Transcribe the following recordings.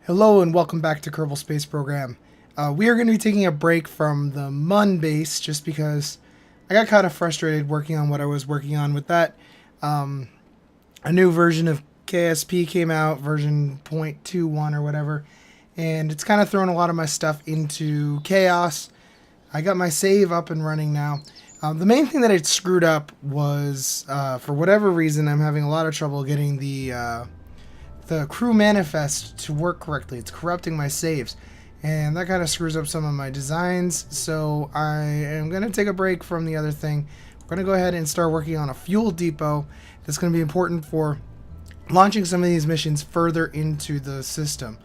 Hello and welcome back to Kerbal Space Program. We are going to be taking a break from the Mun base just because I got kind of frustrated working on what I was working on with that. A new version of KSP came out, version 0.21 or whatever, and it's kind of thrown a lot of my stuff into chaos. I got my save up and running now. The main thing that it screwed up was, for whatever reason, I'm having a lot of trouble getting the crew manifest to work correctly. It's corrupting my saves, and that kind of screws up some of my designs. So I am going to take a break from the other thing. We're going to go ahead and start working on a fuel depot that's going to be important for launching some of these missions further into the system.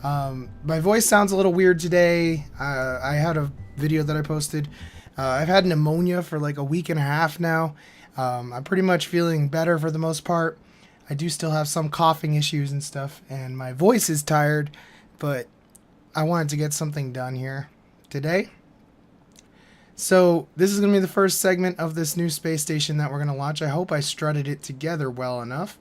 My voice sounds a little weird today. I had a video that I posted. I've had pneumonia for like a week and a half now. I'm pretty much feeling better for the most part. I do still have some coughing issues and stuff, and my voice is tired, but I wanted to get something done here today. So this is going to be the first segment of this new space station that we're going to launch. I hope I strutted it together well enough.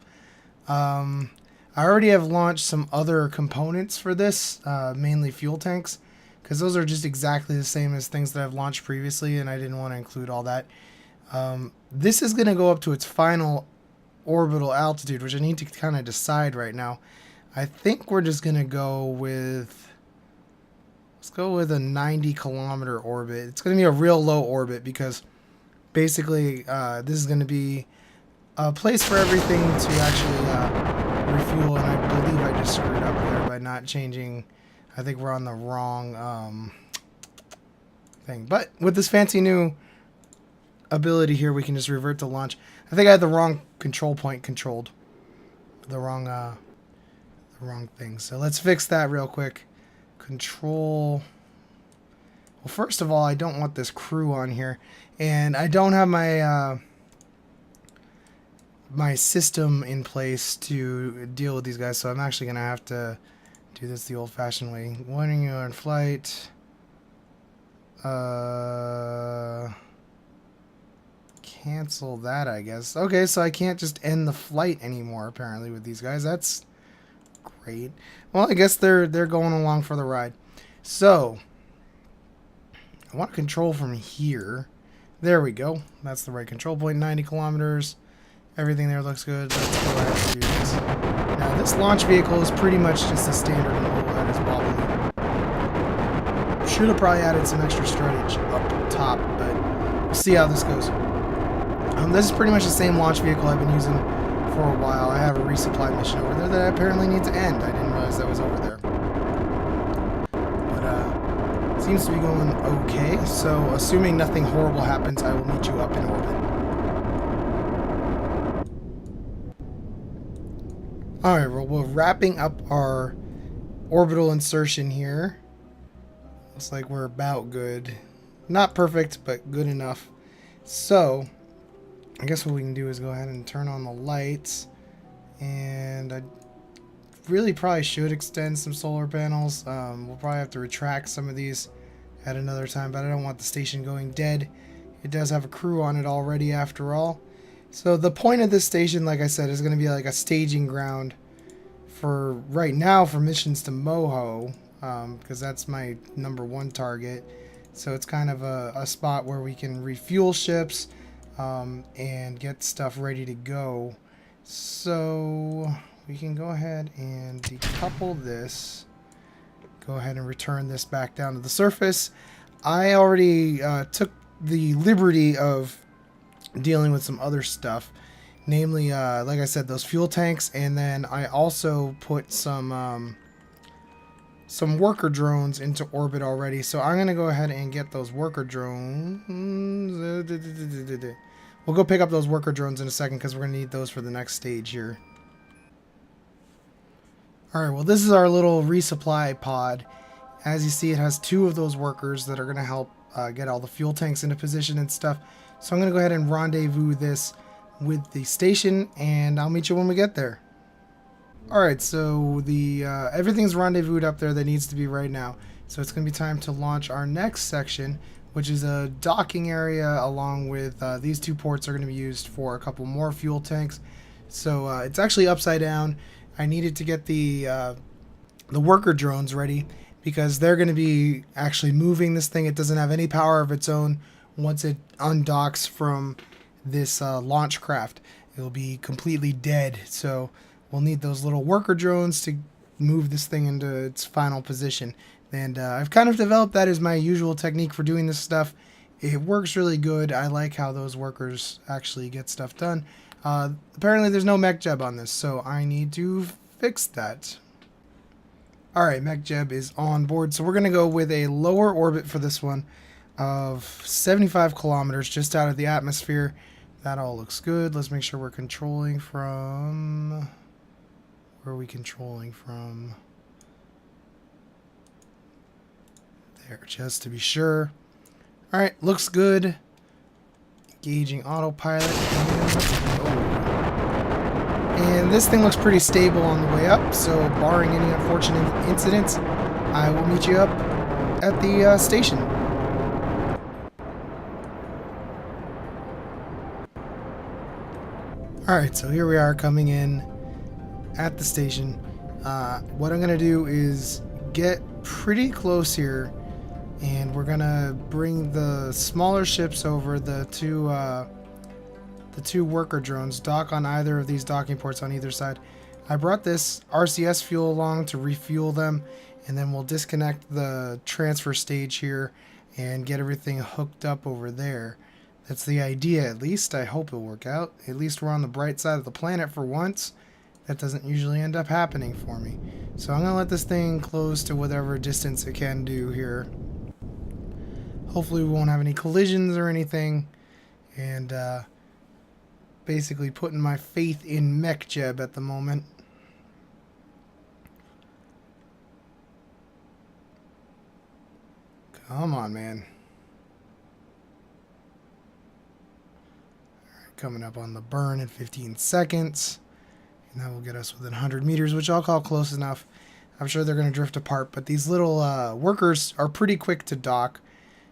I already have launched some other components for this, mainly fuel tanks, because those are just exactly the same as things that I've launched previously, and I didn't want to include all that. This is going to go up to its final orbital altitude, which I need to kind of decide right now. I think we're just going to go with... Let's go with a 90-kilometer orbit. It's going to be a real low orbit because basically this is going to be a place for everything to actually refuel, and I believe I just screwed up there by not changing. I think we're on the wrong thing. But with this fancy new ability here, we can just revert to launch. I think I had the wrong control point controlled. The wrong thing. So let's fix that real quick. Control. Well, first of all, I don't want this crew on here, and I don't have my my system in place to deal with these guys, so I'm actually gonna have to do this the old-fashioned way. When you're in flight, cancel that, I guess. Okay, so I can't just end the flight anymore, apparently, with these guys. That's great. Well, I guess they're going along for the ride. So, I want to control from here. There we go. That's the right control point. 90 kilometers. Everything there looks good. Let's go ahead and do this. Now, this launch vehicle is pretty much just a standard model that is wobbly. Should have probably added some extra strategy up top, but we'll see how this goes. This is pretty much the same launch vehicle I've been using for a while. I have a resupply mission over there that I apparently need to end. I didn't realize that was over there. But, it seems to be going okay. So, assuming nothing horrible happens, I will meet you up in orbit. Alright, well, we're wrapping up our orbital insertion here. Looks like we're about good. Not perfect, but good enough. So, I guess what we can do is go ahead and turn on the lights, and I really probably should extend some solar panels. We'll probably have to retract some of these at another time, but I don't want the station going dead. It does have a crew on it already after all. So the point of this station, like I said, is going to be like a staging ground for right now for missions to Moho, because that's my #1 target. So it's kind of a spot where we can refuel ships, and get stuff ready to go. So we can go ahead and decouple this. Go ahead and return this back down to the surface. I already took the liberty of dealing with some other stuff, namely, like I said, those fuel tanks, and then I also put some worker drones into orbit already. So I'm gonna go ahead and get those worker drones. We'll go pick up those worker drones in a second because we're going to need those for the next stage here. Alright, well, this is our little resupply pod. As you see, it has 2 of those workers that are going to help get all the fuel tanks into position and stuff. So I'm going to go ahead and rendezvous this with the station, and I'll meet you when we get there. Alright, so the everything's rendezvoused up there that needs to be right now. So it's going to be time to launch our next section, which is a docking area along with these 2 ports are going to be used for a couple more fuel tanks. So it's actually upside down. I needed to get the the worker drones ready, because they're going to be actually moving this thing. It doesn't have any power of its own. Once it undocks from this launch craft, it'll be completely dead. So we'll need those little worker drones to move this thing into its final position. And I've kind of developed that as my usual technique for doing this stuff. It works really good. I like how those workers actually get stuff done. Apparently there's no mech jeb on this, so I need to fix that. Alright, mech jeb is on board, so we're going to go with a lower orbit for this one of 75 kilometers just out of the atmosphere. That all looks good. Let's make sure we're controlling from... Where are we controlling from? There, just to be sure. Alright, looks good. Engaging autopilot. And this thing looks pretty stable on the way up, so barring any unfortunate incidents, I will meet you up at the station. Alright, so here we are coming in at the station. What I'm going to do is get pretty close here, and we're going to bring the smaller ships over, the two worker drones, dock on either of these docking ports on either side. I brought this RCS fuel along to refuel them, and then we'll disconnect the transfer stage here and get everything hooked up over there. That's the idea, at least. I hope it'll work out. At least we're on the bright side of the planet for once. That doesn't usually end up happening for me. So I'm going to let this thing close to whatever distance it can do here. Hopefully we won't have any collisions or anything. And basically putting my faith in mech jeb at the moment. Come on, man. Alright, coming up on the burn in 15 seconds. And that will get us within 100 meters, which I'll call close enough. I'm sure they're going to drift apart, but these little workers are pretty quick to dock,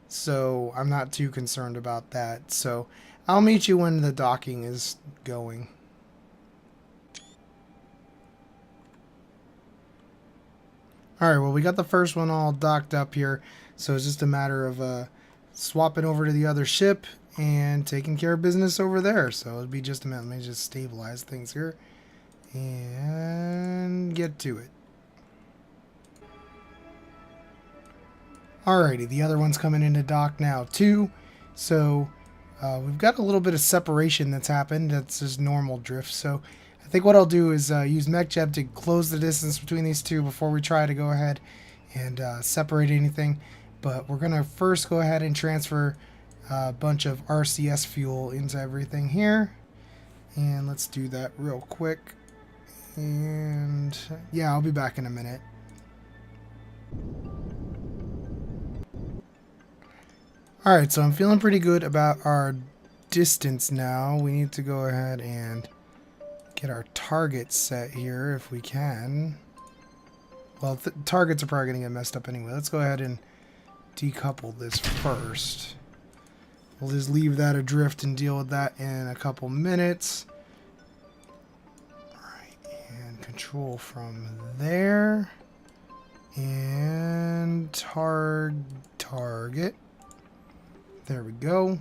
so I'm not too concerned about that. So I'll meet you when the docking is going. Alright, well, we got the first one all docked up here, so it's just a matter of swapping over to the other ship and taking care of business over there. So it'll be just a minute. Let me just stabilize things here and get to it. Alrighty, the other one's coming into dock now too. So we've got a little bit of separation that's happened. That's just normal drift. So I think what I'll do is use mech-jeb to close the distance between these two before we try to go ahead and separate anything. But we're going to first go ahead and transfer a bunch of RCS fuel into everything here. And let's do that real quick. And yeah, I'll be back in a minute. Alright, so I'm feeling pretty good about our distance now. We need to go ahead and get our target set here if we can. Well, targets are probably going to get messed up anyway. Let's go ahead and decouple this first. We'll just leave that adrift and deal with that in a couple minutes. Alright, and control from there. And target. There we go.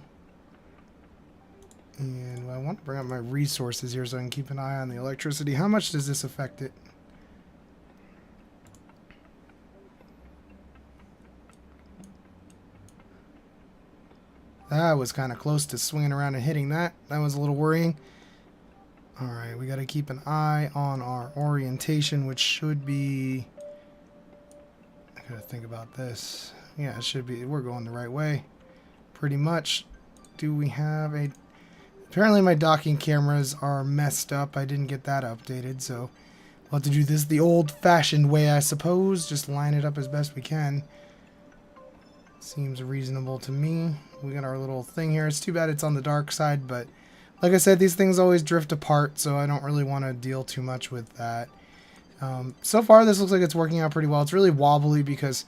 And I want to bring up my resources here so I can keep an eye on the electricity. How much does this affect it? That was kind of close to swinging around and hitting that. That was a little worrying. Alright, we got to keep an eye on our orientation, which should be... I got to think about this. Yeah, it should be... We're going the right way. Pretty much. Do we have a... Apparently my docking cameras are messed up. I didn't get that updated, so we'll have to do this the old-fashioned way, I suppose. Just line it up as best we can. Seems reasonable to me. We got our little thing here. It's too bad it's on the dark side, but like I said, these things always drift apart, so I don't really want to deal too much with that. So far, this looks like it's working out pretty well. It's really wobbly because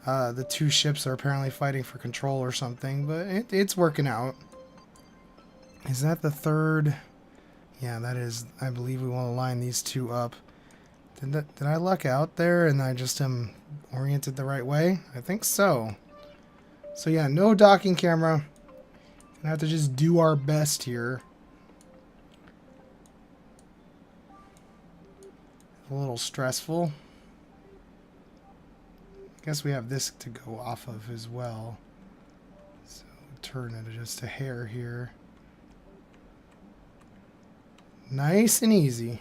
the two ships are apparently fighting for control or something, but it's working out. Is that the third? Yeah, that is. I believe we want to line these two up Did I luck out there and I just am oriented the right way? I think so. So yeah, no docking camera. Gonna have to just do our best here. A little stressful. I guess we have this to go off of as well. So turn it just a hair here. Nice and easy.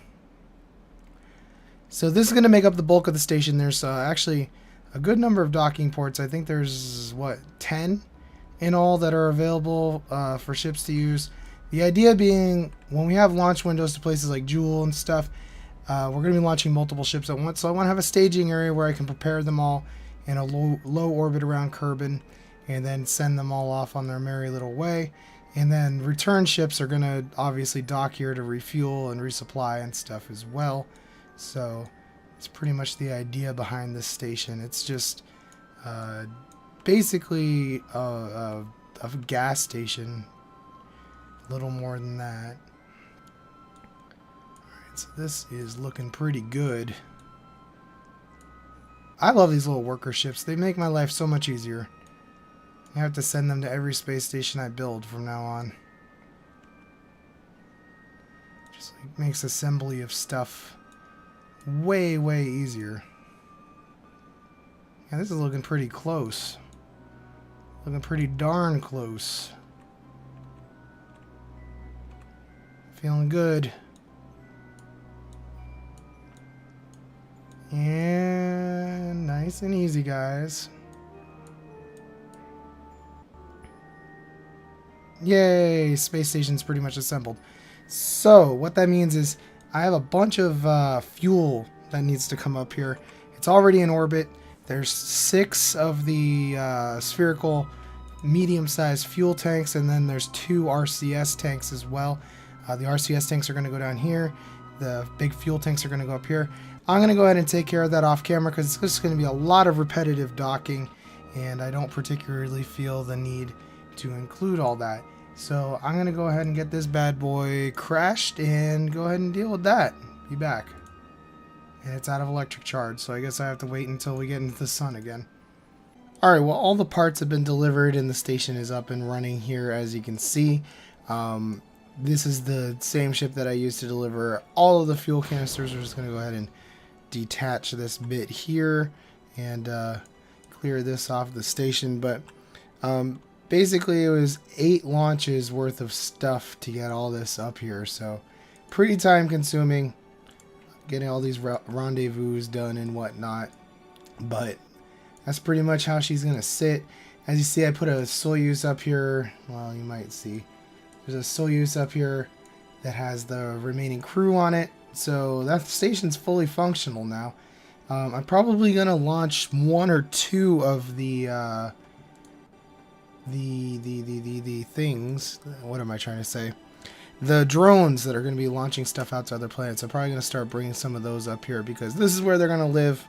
So this is going to make up the bulk of the station. There's actually a good number of docking ports. I think there's, what, 10 in all that are available for ships to use. The idea being, when we have launch windows to places like Jewel and stuff, we're going to be launching multiple ships at once. So I want to have a staging area where I can prepare them all in a low orbit around Kerbal, and then send them all off on their merry little way. And then return ships are going to obviously dock here to refuel and resupply and stuff as well. So it's pretty much the idea behind this station. It's just basically a gas station, a little more than that. Alright, so this is looking pretty good. I love these little worker ships. They make my life so much easier. I have to send them to every space station I build from now on. Just like makes assembly of stuff way easier. Yeah, this is looking pretty close. Looking pretty darn close. Feeling good. And nice and easy, guys. Yay! Space station's pretty much assembled. So, what that means is I have a bunch of fuel that needs to come up here. It's already in orbit. There's 6 of the spherical medium-sized fuel tanks, and then there's 2 RCS tanks as well. The RCS tanks are going to go down here. The big fuel tanks are going to go up here. I'm going to go ahead and take care of that off camera because it's just going to be a lot of repetitive docking, and I don't particularly feel the need to include all that. So I'm going to go ahead and get this bad boy crashed and go ahead and deal with that. Be back. And it's out of electric charge, so I guess I have to wait until we get into the sun again. Alright, well, all the parts have been delivered and the station is up and running here, as you can see. This is the same ship that I used to deliver all of the fuel canisters. We're just going to go ahead and detach this bit here and clear this off the station. But basically it was 8 launches worth of stuff to get all this up here, so pretty time consuming getting all these rendezvous done and whatnot. But that's pretty much how she's gonna sit. As you see, I put a Soyuz up here. Well, you might see there's a Soyuz up here that has the remaining crew on it, so that station's fully functional now. I'm probably gonna launch 1 or 2 of the things. What am I trying to say? The drones that are going to be launching stuff out to other planets. I'm probably going to start bringing some of those up here because this is where they're going to live,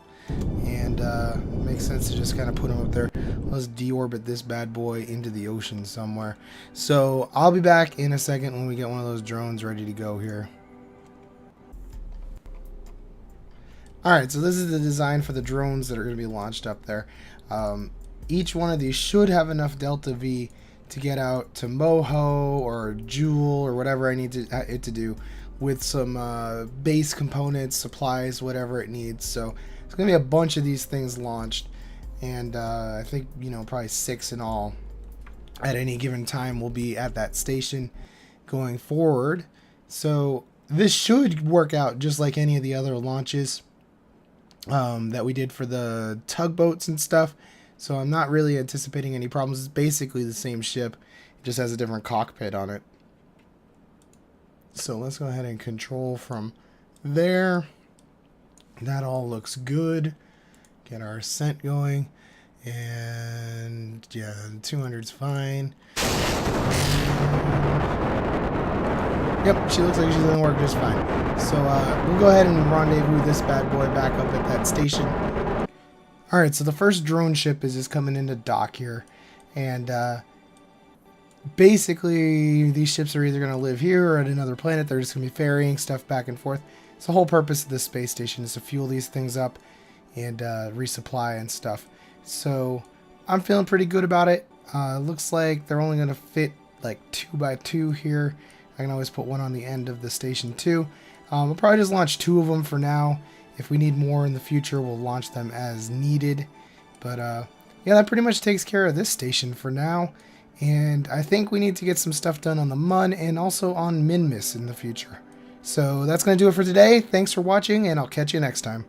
and it makes sense to just kind of put them up there. Let's deorbit this bad boy into the ocean somewhere. So I'll be back in a second when we get one of those drones ready to go here. Alright, so this is the design for the drones that are going to be launched up there. Each one of these should have enough Delta V to get out to Moho or Jewel or whatever I need it to do with some base components, supplies, whatever it needs. So it's going to be a bunch of these things launched, and I think, you know, probably 6 in all at any given time will be at that station going forward. So this should work out just like any of the other launches that we did for the tugboats and stuff. So I'm not really anticipating any problems. It's basically the same ship. It just has a different cockpit on it. So let's go ahead and control from there. That all looks good. Get our ascent going. And yeah, 200's fine. Yep, she looks like she's gonna work just fine. So we'll go ahead and rendezvous this bad boy back up at that station. Alright, so the first drone ship is just coming into dock here, and basically these ships are either going to live here or at another planet. They're just going to be ferrying stuff back and forth. It's the whole purpose of this space station is to fuel these things up and resupply and stuff. So I'm feeling pretty good about it. Looks like they're only going to fit like 2x2 here. I can always put one on the end of the station too. We'll probably just launch 2 of them for now. If we need more in the future, we'll launch them as needed. But yeah, that pretty much takes care of this station for now. And I think we need to get some stuff done on the Mun and also on Minmus in the future. So that's going to do it for today. Thanks for watching, and I'll catch you next time.